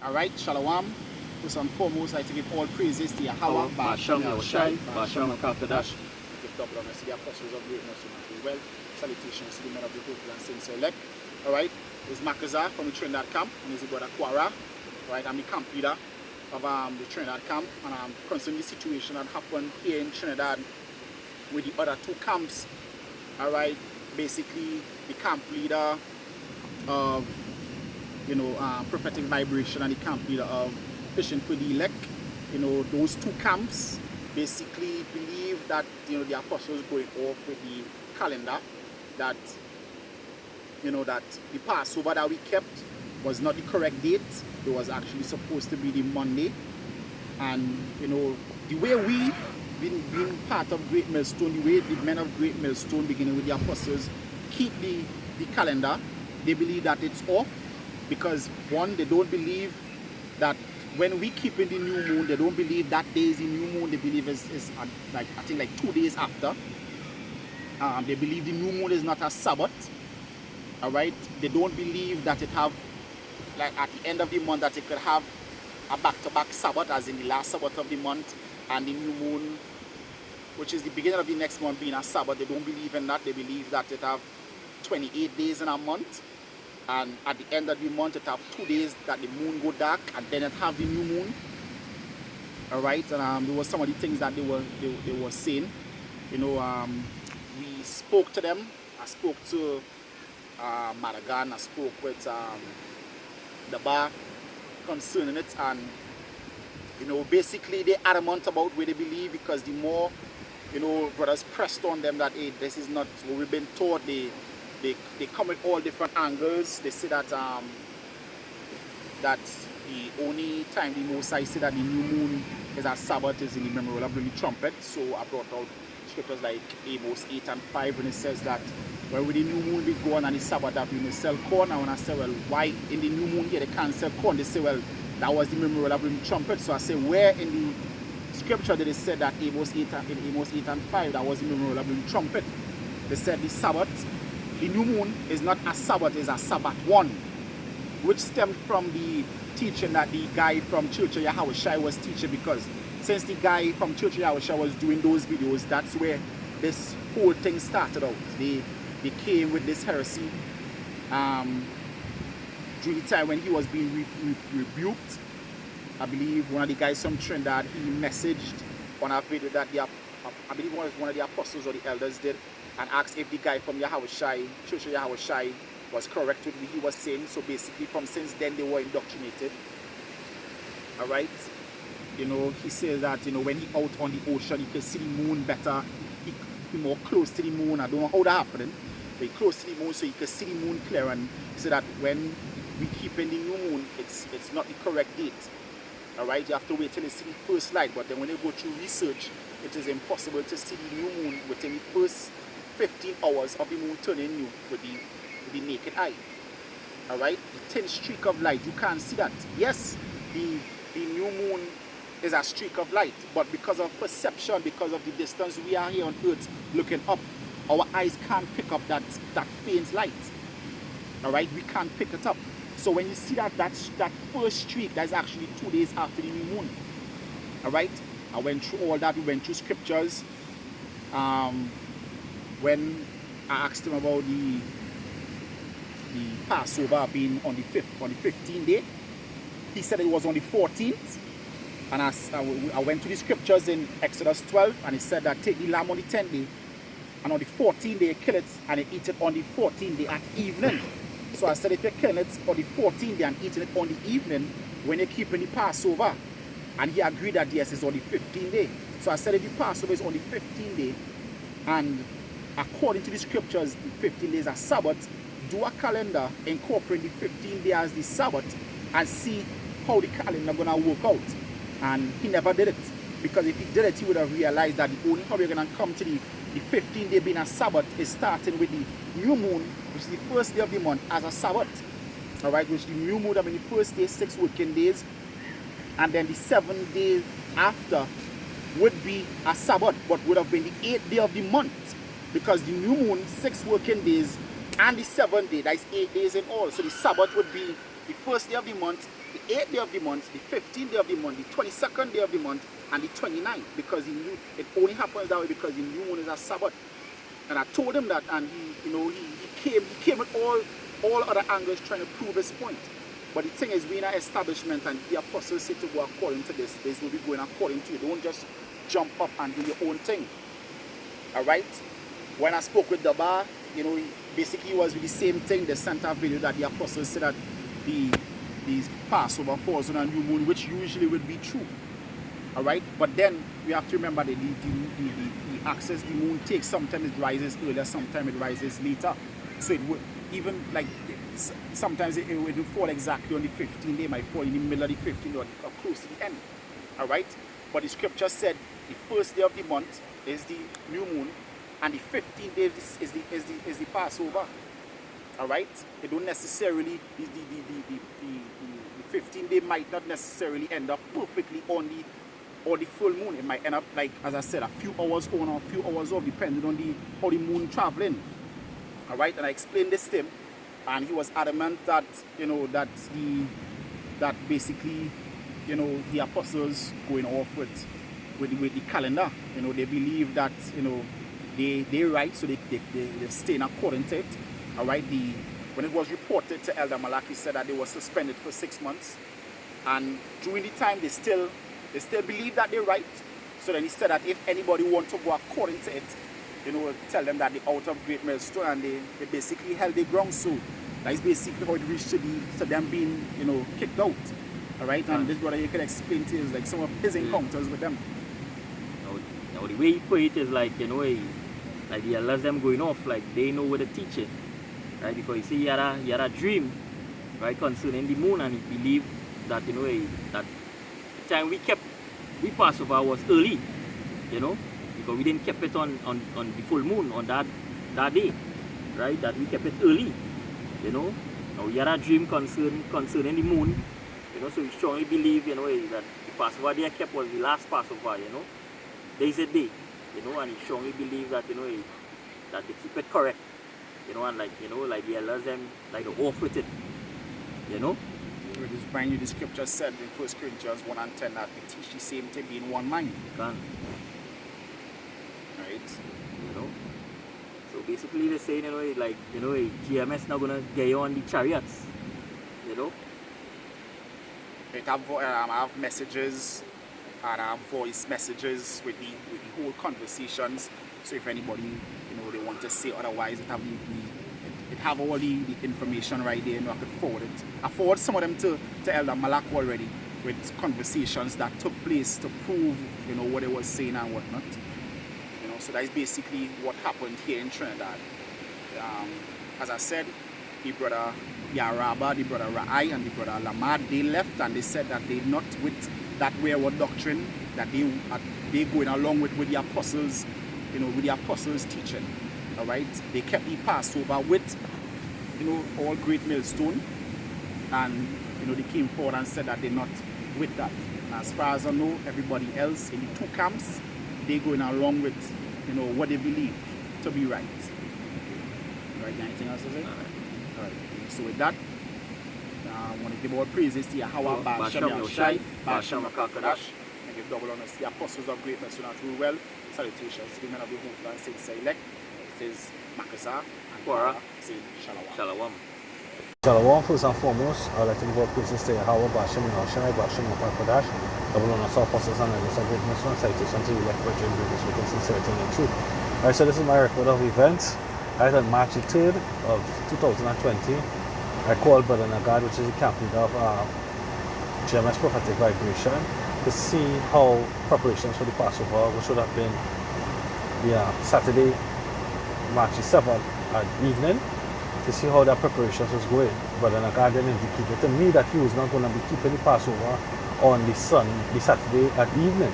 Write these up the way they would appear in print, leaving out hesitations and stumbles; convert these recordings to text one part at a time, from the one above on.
Alright, Shalom. First and foremost, I give all praises to Yahweh, Basham Yahushai, Basham Kafadash. give double honor to the apostles of greatness humanity. Well, salutations to the men of the faithful and saints elect. Alright, this is Makaza from the Trinidad camp, and this is brother Kwara. Alright, I'm the camp leader of the Trinidad camp, and I'm concerning the situation that happened here in Trinidad with the other two camps. Alright, basically the camp leader of prophetic vibration and the camp leader of fishing for the elect. Those two camps basically believe that the apostles going off with the calendar, that that the Passover that we kept was not the correct date. It was actually supposed to be the Monday. And the way we being part of Great Millstone, the way the men of Great Millstone, beginning with the apostles, keep the calendar, they believe that it's off. Because one, they don't believe that when we keep in the new moon, they don't believe that day is the new moon. They believe is like, I think, like 2 days after. They believe the new moon is not a Sabbath. All right. They don't believe that it have, like at the end of the month, that it could have a back-to-back Sabbath, as in the last Sabbath of the month and the new moon, which is the beginning of the next month, being a Sabbath. They don't believe in that. They believe that it have 28 days in a month. And at the end of the month, it have 2 days that the moon go dark, and then it have the new moon. All right, and there was some of the things that they were saying. We spoke to them. I spoke to Madagan. I spoke with the bar concerning it, and basically they adamant about where they believe, because the more brothers pressed on them that, hey, this is not what we've been taught. They come with all different angles. They say that that the only time the Most High say that the new moon is a Sabbath is in the memorial of the trumpet. So I brought out scriptures like Amos 8 and 5, when it says that where with the new moon be gone and the Sabbath that we may sell corn. And when I say, well, why in the new moon here they can't sell corn? They say, well, that was the memorial of the trumpet. So I say, where in the scripture did it say that Amos 8 and 5 that was the memorial of the trumpet? They said the Sabbath. The new moon is not a Sabbath, it's a Sabbath one, which stemmed from the teaching that the guy from Church of Yahushai was teaching, because since the guy from Church of Yahushai was doing those videos, that's where this whole thing started out. They came with this heresy during the time when he was being rebuked. I believe one of the guys from Trinidad, he messaged on a video that I believe one of the apostles or the elders did, and asked if the guy from Yahushai, Church of Yahushai, was correct with what he was saying. So basically, from since then, they were indoctrinated. All right. He says that, when he out on the ocean, he can see the moon better. He more close to the moon. I don't know how that happened, but he close to the moon, so he can see the moon clear. And he said that when we keep in the new moon, it's not the correct date. All right. You have to wait till you see the first light. But then when you go through research, it is impossible to see the new moon within the first 15 hours of the moon turning new with the naked eye. Alright, the thin streak of light, you can't see that. Yes, the new moon is a streak of light, but because of perception, because of the distance we are here on earth looking up, our eyes can't pick up that faint light. Alright, we can't pick it up. So when you see that first streak, that's actually 2 days after the new moon. Alright, I went through all that. We went through scriptures. When I asked him about the Passover being on the 15th day, he said it was on the 14th. And I went to the scriptures in Exodus 12, and he said that take the lamb on the 10th day, and on the 14th day kill it, and you eat it on the 14th day at evening. So I said, if you're killing it on the 14th day and eating it on the evening, when you're keeping the Passover, and he agreed that yes, it's on the 15th day. So I said, if the Passover is on the 15th day, and according to the scriptures, the 15 days are Sabbath, do a calendar incorporating the 15th day as the Sabbath, and see how the calendar gonna work out. And he never did it, because if he did it, he would have realized that the only how we're gonna come to the 15th day being a Sabbath is starting with the new moon, which is the first day of the month, as a Sabbath. All right, which the new moon, I mean, the first day, 6 working days, and then the 7th day after would be a Sabbath, but would have been the 8th day of the month. Because the new moon, 6 working days, and the 7th day, that is 8 days in all. So the Sabbath would be the first day of the month, the 8th day of the month, the 15th day of the month, the 22nd day of the month, and the 29th, because he knew it only happens that way because the new moon is a Sabbath. And I told him that, and he came with all other angles trying to prove his point. But the thing is, we're in an establishment, and the apostles say to go according to this. This will be going according to you. Don't just jump up and do your own thing. All right? When I spoke with Dabar, basically it was with the same thing. They sent a video that the apostles said that the Passover falls on a new moon, which usually would be true. All right? But then we have to remember that the axis the moon takes, sometimes it rises earlier, sometimes it rises later. So it would, even like, sometimes it would fall exactly on the 15th day, it might fall in the middle of the 15th or close to the end. All right? But the scripture said the first day of the month is the new moon, and the 15th day is the Passover. All right? It don't necessarily, the 15th day might not necessarily end up perfectly on the full moon. It might end up, like, as I said, a few hours on or a few hours off, depending on how the moon traveling. All right? And I explained this to him, and he was adamant that, that basically, the apostles going off with the calendar. They believe that, they right, so they stay in accordance to it. All right? When it was reported to Elder Malaki, said that they were suspended for 6 months, and during the time they still believe that they're right. So then he said that if anybody wants to go according to it, tell them that they're out of Great Millstone, and they basically held their ground. So that is basically how it reached to them being, kicked out. All right, and this brother, you can explain to us like some of his encounters with them. Now the way he put it is like, like the elders them going off, like they know what they're teaching, right? Because you see, he had a dream, right, concerning the moon, and he believed that, that the time we Passover was early, because we didn't keep it on the full moon on that day, right? That we kept it early, Now he had a dream concerning the moon, so he strongly believed, that the Passover they kept was the last Passover, There's a day, and he strongly believed that, that they keep it correct, and like, like the elders them, like the off with it, With this brand new, the scripture said in 1 Corinthians 1:10 that we teach the same thing, be in one mind. Can. Right? So basically they're saying, like, GMS not gonna get you on the chariots, I have messages, and I have voice messages with the whole conversations. So if anybody, they want to say otherwise, it have all the information right there, I could forward it. I forwarded some of them to Elder Malak already, with conversations that took place to prove, what they was saying and whatnot. So that is basically what happened here in Trinidad. As I said, the brother Yaraba, the brother Rai, and the brother Lamad, they left, and they said that they not with that wayward doctrine, that they going along with the apostles, with the apostles' teaching. All right, they kept the Passover with, all Great Millstone, and they came forward and said that they're not with that. And as far as I know, everybody else in the two camps, they going along with, what they believe to be right. Right? Anything else to say? All right. So with that, I want to give all praises to Yahweh, Ba'Shem Yahushai, Ba'Shem Makakadash, and give double honors to the apostles of Great Millstone that rule well. Salutations to the men of the whole and saints elect. It is Makazah and Quara saying Shalom. Shalom. Shalom, first and foremost, I'd like to give all praises to Yahweh, Ba'Shem Yahushai, Ba'Shem Makakadash, double honors to apostles and elders of Great Millstone. Salutations to the elect for doing this with sincerity and truth. Alright, so this is my record of events. Right on March 3rd of 2020, I called Brother Nagad, which is the camp leader of GMS Prophetic Vibration, to see how preparations for the Passover, which would have been the Saturday, March 7th at evening, to see how that preparations was going. Brother Nagad then indicated to me that he was not going to be keeping the Passover on the Saturday at evening.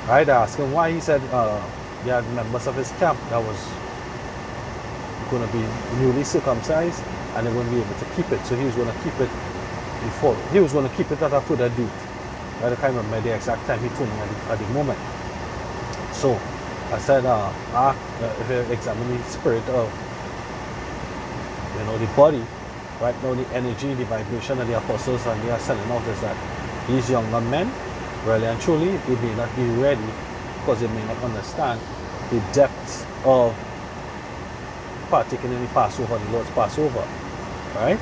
Right, I asked him why. He said he had members of his camp that was going to be newly circumcised, and they wouldn't be able to keep it, so he was going to keep it before. He was going to keep it at a further date. I can't remember the exact time he told me at the moment. So I said, if you examine the spirit of, the body, right now the energy, the vibration of the apostles and they are sending out is that these younger men, really and truly, they may not be ready because they may not understand the depths of partaking in the Passover, the Lord's Passover, right?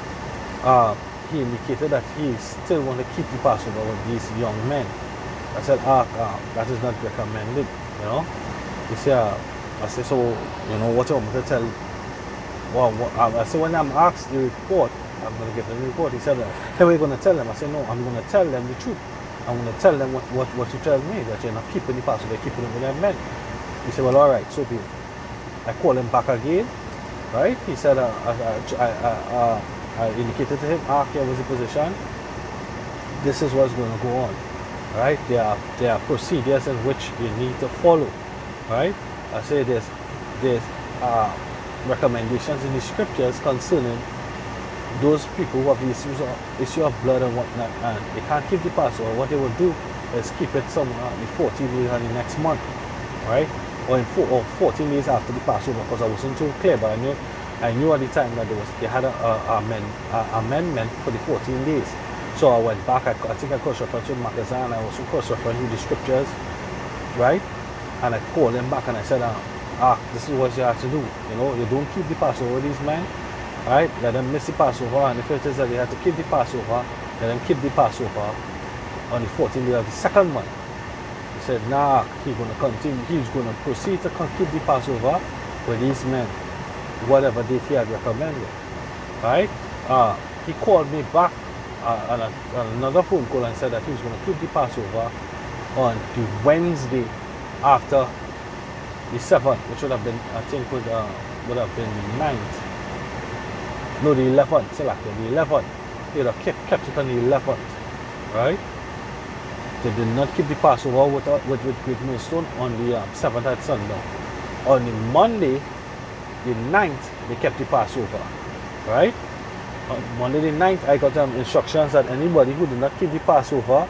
He indicated that he still want to keep the Passover with these young men. I said, that is not recommended, you know. He said, I said, so, you know, what you want me to tell? Well, I said, when I'm asked the report, I'm going to give them the report. He said, hey, what are you going to tell them? I said, no, I'm going to tell them the truth. I'm going to tell them what you tell me, that you're not keeping the Passover, you're keeping it with them men. He said, well, all right, so be it. I called him back again, right? He said, I indicated to him, here was the position. This is what's going to go on, right? There are procedures in which you need to follow, right? I say there's recommendations in the scriptures concerning those people who have the issue of blood and whatnot, and they can't keep the Passover. What they will do is keep it somewhere the 14 days of the next month, right? Or 14 days after the Passover, because I wasn't too clear, but I knew at the time that they had an amendment for the 14 days. So I went back, I think I cross-referenced with Makazan, I also cross-referenced with the scriptures, right? And I called them back and I said, this is what you have to do. You know, you don't keep the Passover with these men, right? Let them miss the Passover, and if it is that they have to keep the Passover, let them keep the Passover on the 14th day of the second month. He said, nah, he's going to continue, he's going to proceed to keep the Passover with these men, whatever date he had recommended, right? He called me back on another phone call and said that he was going to keep the Passover on the Wednesday after the 7th, which would have been, I think, would have been the 9th. No, the 11th, selected the 11th. They would have kept it on the 11th, right? They did not keep the Passover with Great Millstone on the 7th at sundown. On the Monday, the 9th, they kept the Passover, right? On Monday the 9th, I got instructions that anybody who did not keep the Passover,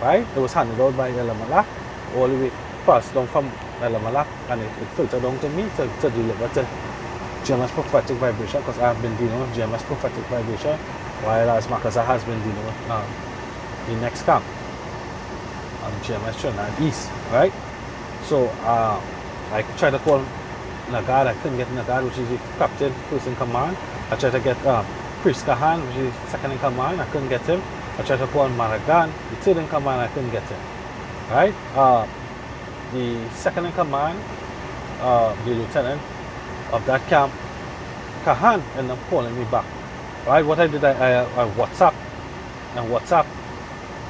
right, it was handed out by Elamalak, all the way passed down from Elamalak, and it filtered down to me to deliver to GMS Prophetic Vibration, because I have been dealing with GMS Prophetic Vibration, while as Makaza has been dealing with the next camp, GMSTrinidad East, right? So I tried to call Nagad, I couldn't get Nagad, which is the captain, first in command. I tried to get Priest Kahan, which is second in command, I couldn't get him. I tried to call Maragan, the third in command, I couldn't get him, right? The second in command, the lieutenant of that camp, Kahan, ended up calling me back, right? What I did, I WhatsApp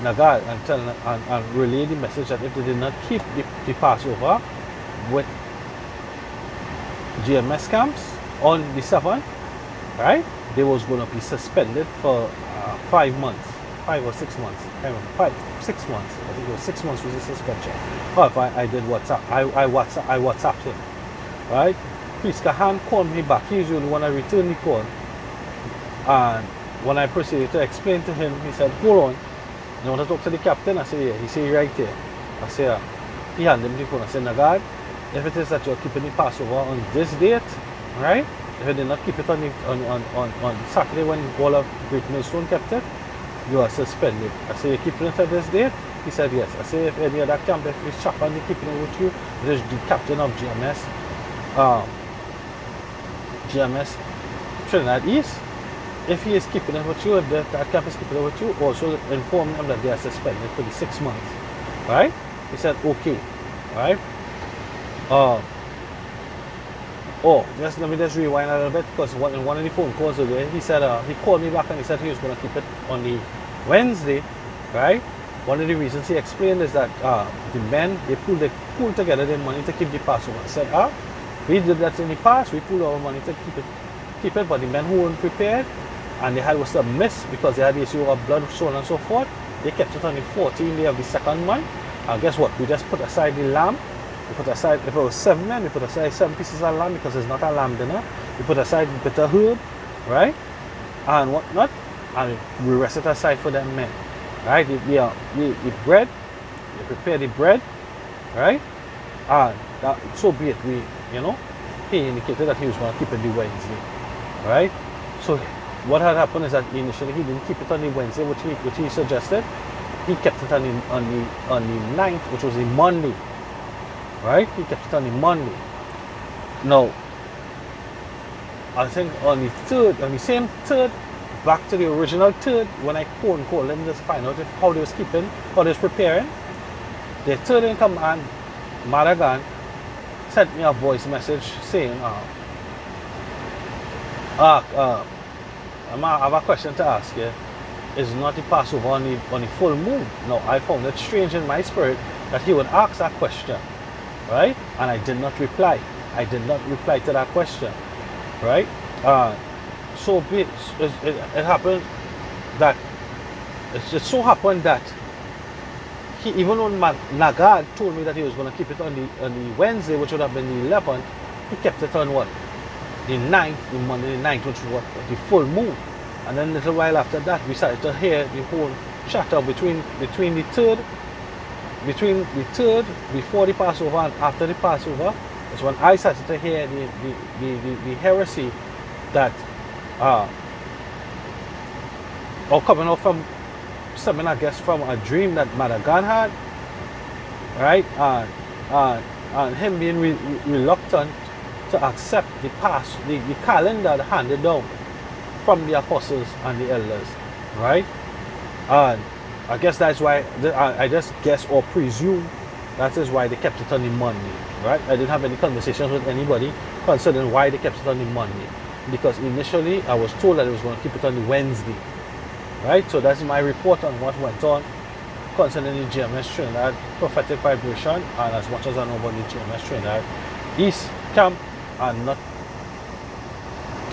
Nagad and relay the message that if they did not keep the Passover with GMS camps on the 7th, right, they was going to be suspended for 5 months, 5 or 6 months, I remember, 6 months, I think it was 6 months was the suspension. However, I did WhatsApp, I WhatsApped him, right? Priest Kahan called me back. He usually when I returned the call, and when I proceeded to explain to him, he said, hold on, you want to talk to the captain? I said, yeah. He said, right there. I said, he handed me the phone. I said, Nagad, if it is that you're keeping the Passover on this date, right? If you did not keep it on Saturday when all of Great Millstone kept it, you are suspended. I said, you're keeping it at this date? He said, yes. I said, if any other camp, if it's Chaplain keeping it with you, it is the captain of GMS Trinidad East. If he is keeping it with you, if that camp is keeping it with you, also inform them that they are suspended for the 6 months, right? He said, okay, right? Just let me just rewind a little bit, because in one of the phone calls today, he said he called me back and he said he was going to keep it on the Wednesday, right? One of the reasons he explained is that the men, they pooled together their money to keep the Passover. I said, we did that in the past, we pooled our money to keep it, but the men who weren't prepared and they had was a miss because they had the issue of blood, so on and so forth, they kept it on the 14th day of the second month. And guess what? We just put aside the lamb. We put aside, if it was 7 men, we put aside 7 pieces of lamb because it's not a lamb dinner. We put aside bitter herb, right? And whatnot. And we rest it aside for them men, right? The bread, we prepare the bread, right? And that, so be it. He indicated that he was going to keep it the Wednesday, right? So what had happened is that initially he didn't keep it on the Wednesday, which he suggested. He kept it on the 9th, which was a Monday. Right? He kept it on the Monday. Now, I think on the 3rd, on the same 3rd, back to the original 3rd, when I called them just to find out how they was keeping, how they was preparing, the 3rd income and Madagan sent me a voice message saying, I have a question to ask you. Is not the Passover on the full moon? Now, I found it strange in my spirit that he would ask that question, right? And I did not reply. I did not reply to that question, right? So it happened that it just so happened that he, even when Nagad told me that he was going to keep it on the Wednesday, which would have been the 11th, he kept it on what? The 9th, the Monday the 9th, which was what? The full moon. And then a little while after that, we started to hear the whole chatter between the 3rd, before the Passover and after the Passover. Is when I started to hear the heresy that or coming out from something, I guess, from a dream that Madagan had, right? And him being reluctant to accept the calendar handed down from the apostles and the elders, right? And I guess that's why, I just guess or presume that is why they kept it on the Monday, right? I didn't have any conversations with anybody concerning why they kept it on the Monday, because initially I was told that it was going to keep it on the Wednesday, right? So that's my report on what went on concerning the GMSTrinidad prophetic vibration, and as much as I know about the GMSTrinidad East camp, and not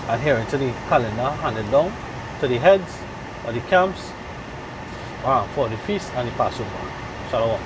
adhering to the calendar handed down to the heads of the camps for the feast and the Passover. Shalom.